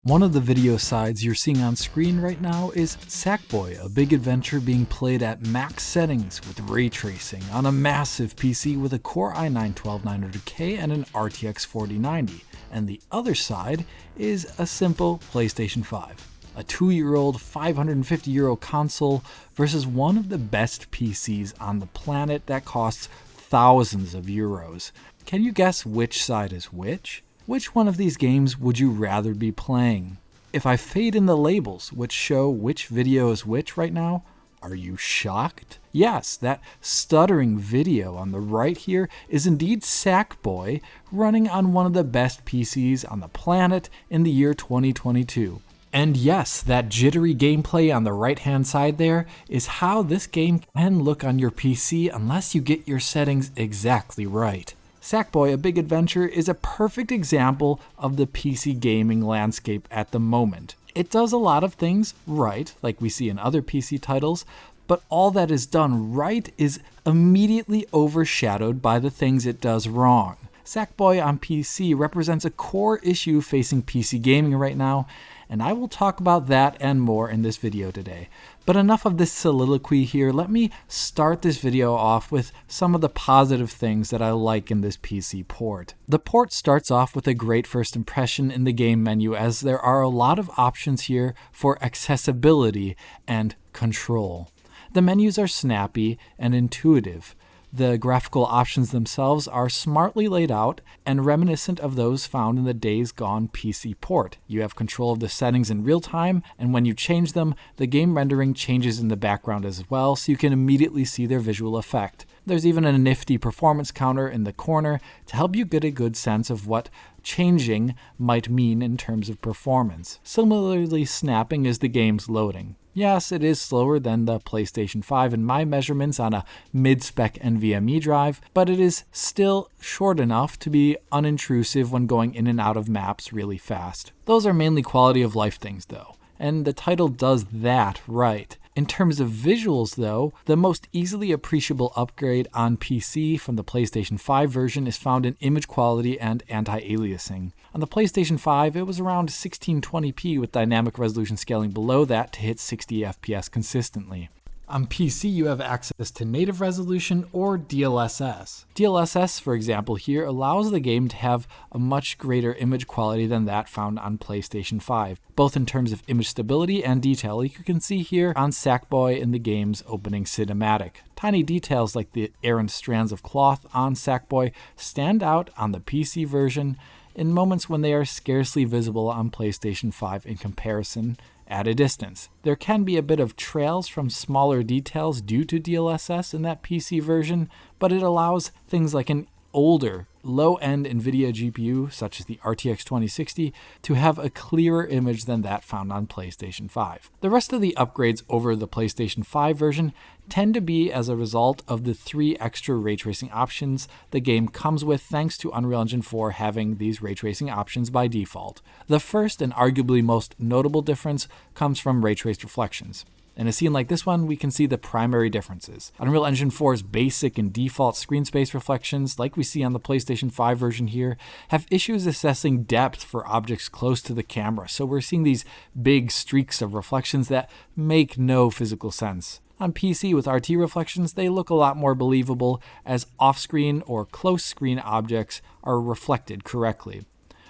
One of the video sides you're seeing on screen right now is Sackboy, a big adventure being played at max settings with ray tracing on a massive PC with a Core i9-12900K and an RTX 4090. And the other side is a simple PlayStation 5. A 2-year-old, €550 console versus one of the best PCs on the planet that costs thousands of euros. Can you guess which side is which? Which one of these games would you rather be playing? If I fade in the labels which show which video is which right now, are you shocked? Yes, that stuttering video on the right here is indeed Sackboy running on one of the best PCs on the planet in the year 2022. And yes, that jittery gameplay on the right-hand side there is how this game can look on your PC unless you get your settings exactly right. Sackboy, A Big Adventure is a perfect example of the PC gaming landscape at the moment. It does a lot of things right, like we see in other PC titles, but all that is done right is immediately overshadowed by the things it does wrong. Sackboy on PC represents a core issue facing PC gaming right now, and I will talk about that and more in this video today. But enough of this soliloquy here. Let me start this video off with some of the positive things that I like in this PC port. The port starts off with a great first impression in the game menu, as there are a lot of options here for accessibility and control. The menus are snappy and intuitive. The graphical options themselves are smartly laid out and reminiscent of those found in the Days Gone PC port. You have control of the settings in real time, and when you change them, the game rendering changes in the background as well, so you can immediately see their visual effect. There's even a nifty performance counter in the corner to help you get a good sense of what changing might mean in terms of performance. Similarly snapping is the game's loading. Yes, it is slower than the PlayStation 5 in my measurements on a mid-spec NVMe drive, but it is still short enough to be unintrusive when going in and out of maps really fast. Those are mainly quality of life things though, and the title does that right. In terms of visuals though, the most easily appreciable upgrade on PC from the PlayStation 5 version is found in image quality and anti-aliasing. On the PlayStation 5, it was around 1620p with dynamic resolution scaling below that to hit 60 FPS consistently. On PC, you have access to native resolution or DLSS. DLSS, for example, here allows the game to have a much greater image quality than that found on PlayStation 5, both in terms of image stability and detail, like you can see here on Sackboy in the game's opening cinematic. Tiny details like the errant strands of cloth on Sackboy stand out on the PC version in moments when they are scarcely visible on PlayStation 5 in comparison at a distance. There can be a bit of trails from smaller details due to DLSS in that PC version, but it allows things like an older, low-end NVIDIA GPU, such as the RTX 2060, to have a clearer image than that found on PlayStation 5. The rest of the upgrades over the PlayStation 5 version tend to be as a result of the 3 extra ray tracing options the game comes with, thanks to Unreal Engine 4 having these ray tracing options by default. The first and arguably most notable difference comes from ray traced reflections. In a scene like this one, we can see the primary differences. Unreal Engine 4's basic and default screen space reflections, like we see on the PlayStation 5 version here, have issues assessing depth for objects close to the camera, so we're seeing these big streaks of reflections that make no physical sense. On PC with RT reflections, they look a lot more believable as off-screen or close-screen objects are reflected correctly.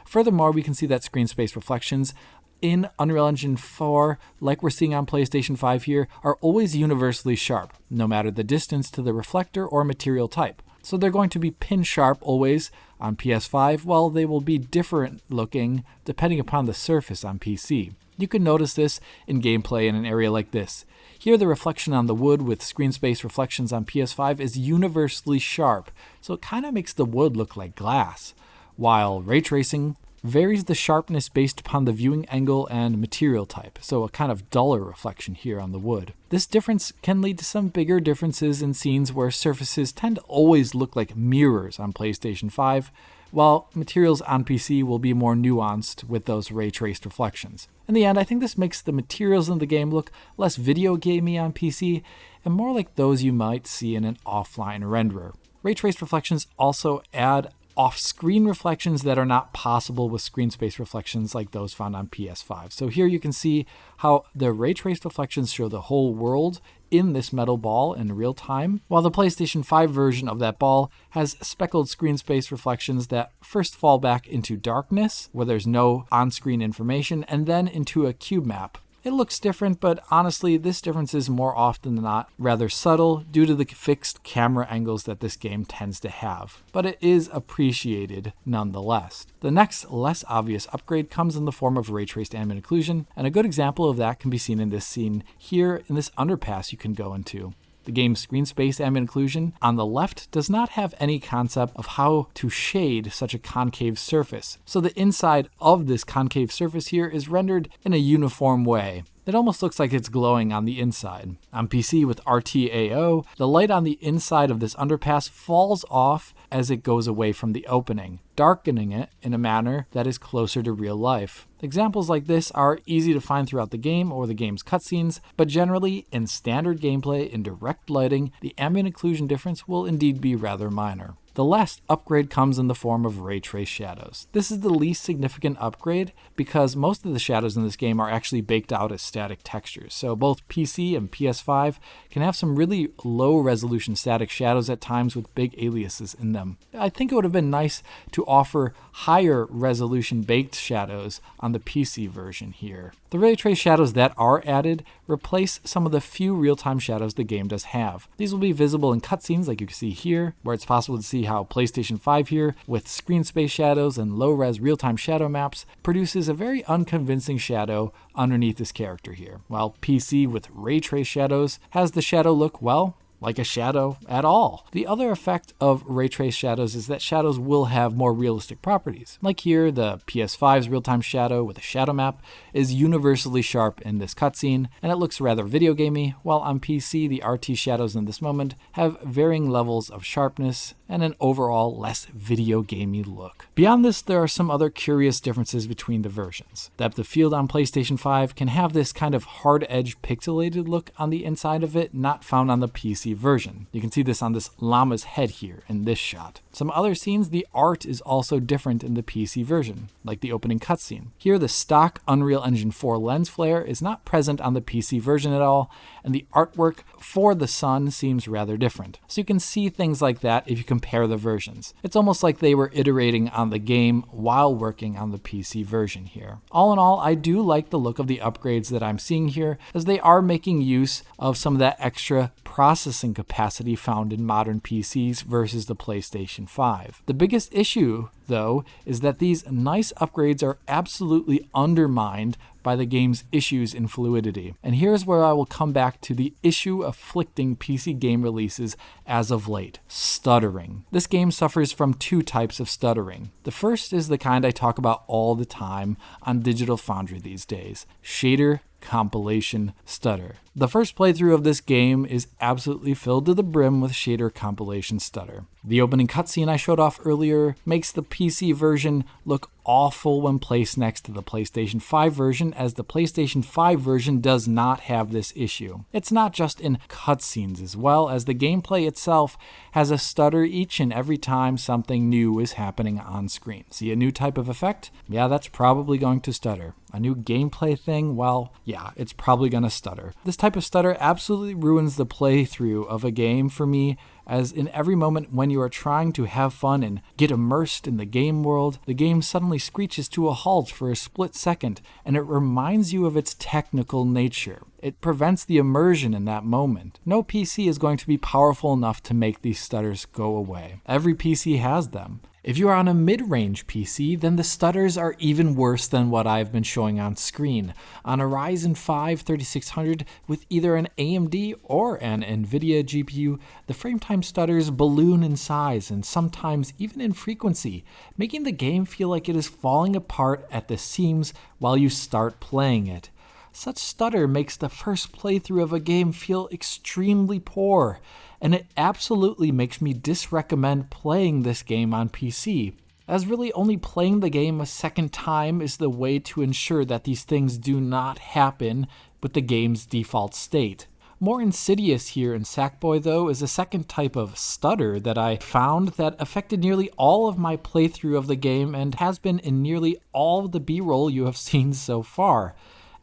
Furthermore, we can see that screen space reflections in Unreal Engine 4, like we're seeing on PlayStation 5 here, are always universally sharp, no matter the distance to the reflector or material type. So they're going to be pin sharp always on PS5, while they will be different looking depending upon the surface on PC. You can notice this in gameplay in an area like this. Here the reflection on the wood with screen space reflections on PS5 is universally sharp, so it kind of makes the wood look like glass, while ray tracing varies the sharpness based upon the viewing angle and material type, so a kind of duller reflection here on the wood. This difference can lead to some bigger differences in scenes where surfaces tend to always look like mirrors on PlayStation 5, while materials on PC will be more nuanced with those ray traced reflections. In the end, I think this makes the materials in the game look less video gamey on PC and more like those you might see in an offline renderer. Ray traced reflections also add off-screen reflections that are not possible with screen space reflections like those found on PS5. So here you can see how the ray traced reflections show the whole world in this metal ball in real time, while the PlayStation 5 version of that ball has speckled screen space reflections that first fall back into darkness, where there's no on-screen information, and then into a cube map. It looks different, but honestly, this difference is more often than not rather subtle due to the fixed camera angles that this game tends to have, but it is appreciated nonetheless. The next, less obvious upgrade comes in the form of ray traced ambient occlusion, and a good example of that can be seen in this scene here in this underpass you can go into. The game's screen space ambient occlusion on the left does not have any concept of how to shade such a concave surface, so the inside of this concave surface here is rendered in a uniform way. It almost looks like it's glowing on the inside. On PC with RTAO, the light on the inside of this underpass falls off as it goes away from the opening, darkening it in a manner that is closer to real life. Examples like this are easy to find throughout the game or the game's cutscenes, but generally in standard gameplay in direct lighting, the ambient occlusion difference will indeed be rather minor. The last upgrade comes in the form of ray trace shadows. This is the least significant upgrade because most of the shadows in this game are actually baked out as static textures. So both PC and PS5 can have some really low resolution static shadows at times with big aliases in them. I think it would have been nice to offer higher resolution baked shadows on the PC version here. The ray trace shadows that are added replace some of the few real-time shadows the game does have. These will be visible in cutscenes like you can see here, where it's possible to see how PlayStation 5 here, with screen space shadows and low-res real-time shadow maps, produces a very unconvincing shadow underneath this character here, while PC with ray trace shadows has the shadow look, well, like a shadow at all. The other effect of ray trace shadows is that shadows will have more realistic properties. Like here, the PS5's real-time shadow with a shadow map is universally sharp in this cutscene, and it looks rather video gamey, while on PC the RT shadows in this moment have varying levels of sharpness and an overall less video gamey look. Beyond this, there are some other curious differences between the versions. Depth of field on PlayStation 5 can have this kind of hard-edged pixelated look on the inside of it, not found on the PC version. You can see this on this llama's head here in this shot. Some other scenes, the art is also different in the PC version, like the opening cutscene. Here, the stock Unreal Engine 4 lens flare is not present on the PC version at all, and the artwork for the sun seems rather different. So you can see things like that if you compare the versions. It's almost like they were iterating on the game while working on the PC version here. All in all, I do like the look of the upgrades that I'm seeing here, as they are making use of some of that extra processing capacity found in modern PCs versus the PlayStation 5. The biggest issue, though, is that these nice upgrades are absolutely undermined by the game's issues in fluidity. And here's where I will come back to the issue afflicting PC game releases as of late: stuttering. This game suffers from two types of stuttering. The first is the kind I talk about all the time on Digital Foundry these days: shader compilation stutter. The first playthrough of this game is absolutely filled to the brim with shader compilation stutter. The opening cutscene I showed off earlier makes the PC version look awful when placed next to the PlayStation 5 version, as the PlayStation 5 version does not have this issue. It's not just in cutscenes as well, as the gameplay itself has a stutter each and every time something new is happening on screen. See a new type of effect? Yeah, that's probably going to stutter. A new gameplay thing? Well, yeah, it's probably going to stutter. This type of stutter absolutely ruins the playthrough of a game for me, as in every moment when you are trying to have fun and get immersed in the game world, the game suddenly screeches to a halt for a split second, and it reminds you of its technical nature. It prevents the immersion in that moment. No PC is going to be powerful enough to make these stutters go away. Every PC has them. If you are on a mid-range PC, then the stutters are even worse than what I've been showing on screen. On a Ryzen 5 3600 with either an AMD or an NVIDIA GPU, the frame time stutters balloon in size and sometimes even in frequency, making the game feel like it is falling apart at the seams while you start playing it. Such stutter makes the first playthrough of a game feel extremely poor, and it absolutely makes me disrecommend playing this game on PC, as really only playing the game a second time is the way to ensure that these things do not happen with the game's default state. More insidious here in Sackboy though is a second type of stutter that I found that affected nearly all of my playthrough of the game and has been in nearly all of the B-roll you have seen so far.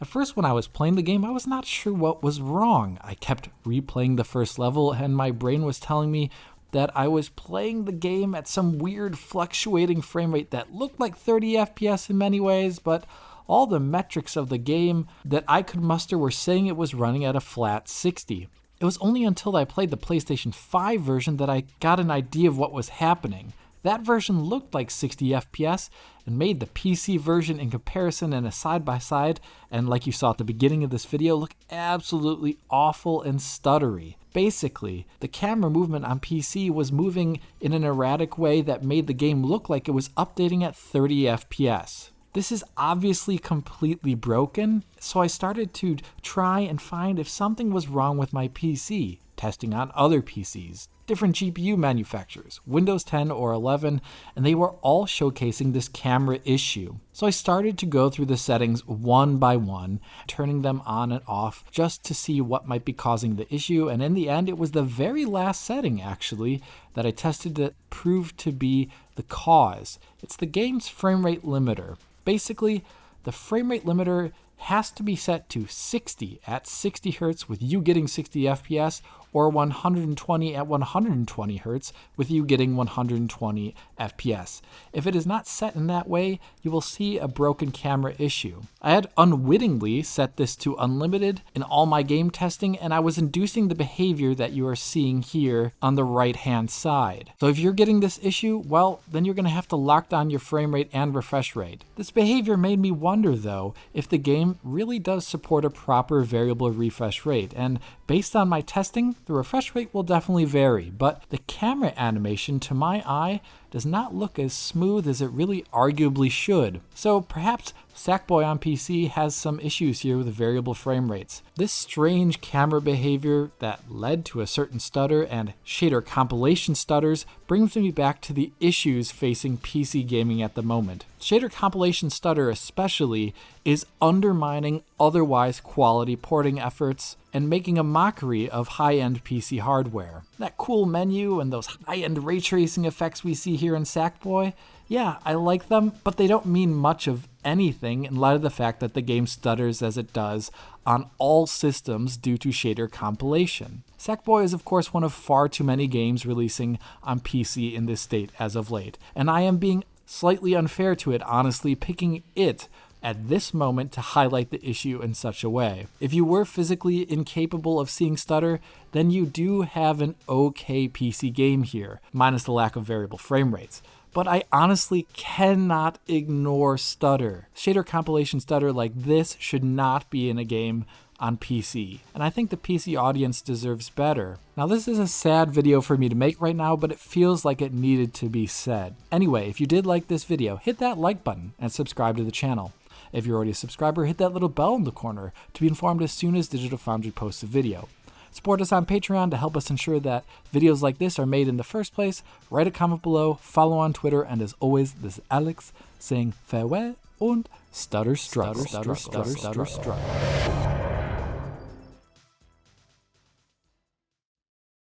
At first when I was playing the game, I was not sure what was wrong. I kept replaying the first level and my brain was telling me that I was playing the game at some weird fluctuating frame rate that looked like 30 FPS in many ways, but all the metrics of the game that I could muster were saying it was running at a flat 60. It was only until I played the PlayStation 5 version that I got an idea of what was happening. That version looked like 60 FPS and made the PC version in comparison and a side-by-side, and like you saw at the beginning of this video, look absolutely awful and stuttery. Basically, the camera movement on PC was moving in an erratic way that made the game look like it was updating at 30 FPS. This is obviously completely broken, so I started to try and find if something was wrong with my PC, testing on other PCs, different GPU manufacturers, Windows 10 or 11, and they were all showcasing this camera issue. So I started to go through the settings one by one, turning them on and off just to see what might be causing the issue, and in the end it was the very last setting actually that I tested that proved to be the cause. It's the game's frame rate limiter. Basically, the frame rate limiter has to be set to 60 at 60 Hz with you getting 60 FPS, or 120 at 120 Hz with you getting 120 FPS. If it is not set in that way, you will see a broken camera issue. I had unwittingly set this to unlimited in all my game testing, and I was inducing the behavior that you are seeing here on the right hand side. So if you're getting this issue, well, then you're going to have to lock down your frame rate and refresh rate. This behavior made me wonder though if the game really does support a proper variable refresh rate, and based on my testing, the refresh rate will definitely vary, but the camera animation to my eye does not look as smooth as it really arguably should. So perhaps Sackboy on PC has some issues here with variable frame rates. This strange camera behavior that led to a certain stutter and shader compilation stutters brings me back to the issues facing PC gaming at the moment. Shader compilation stutter especially is undermining otherwise quality porting efforts and making a mockery of high-end PC hardware. That cool menu and those high-end ray tracing effects we see here in Sackboy, yeah, I like them, but they don't mean much of anything in light of the fact that the game stutters as it does on all systems due to shader compilation. Sackboy is of course one of far too many games releasing on PC in this state as of late, and I am being slightly unfair to it, honestly, picking it at this moment to highlight the issue in such a way. If you were physically incapable of seeing stutter, then you do have an okay PC game here, minus the lack of variable frame rates. But I honestly cannot ignore stutter. Shader compilation stutter like this should not be in a game on PC, and I think the PC audience deserves better. Now this is a sad video for me to make right now, but it feels like it needed to be said. Anyway, if you did like this video, hit that like button and subscribe to the channel. If you're already a subscriber, hit that little bell in the corner to be informed as soon as Digital Foundry posts a video. Support us on Patreon to help us ensure that videos like this are made in the first place. Write a comment below, follow on Twitter, and as always, this is Alex saying farewell und stutter struck.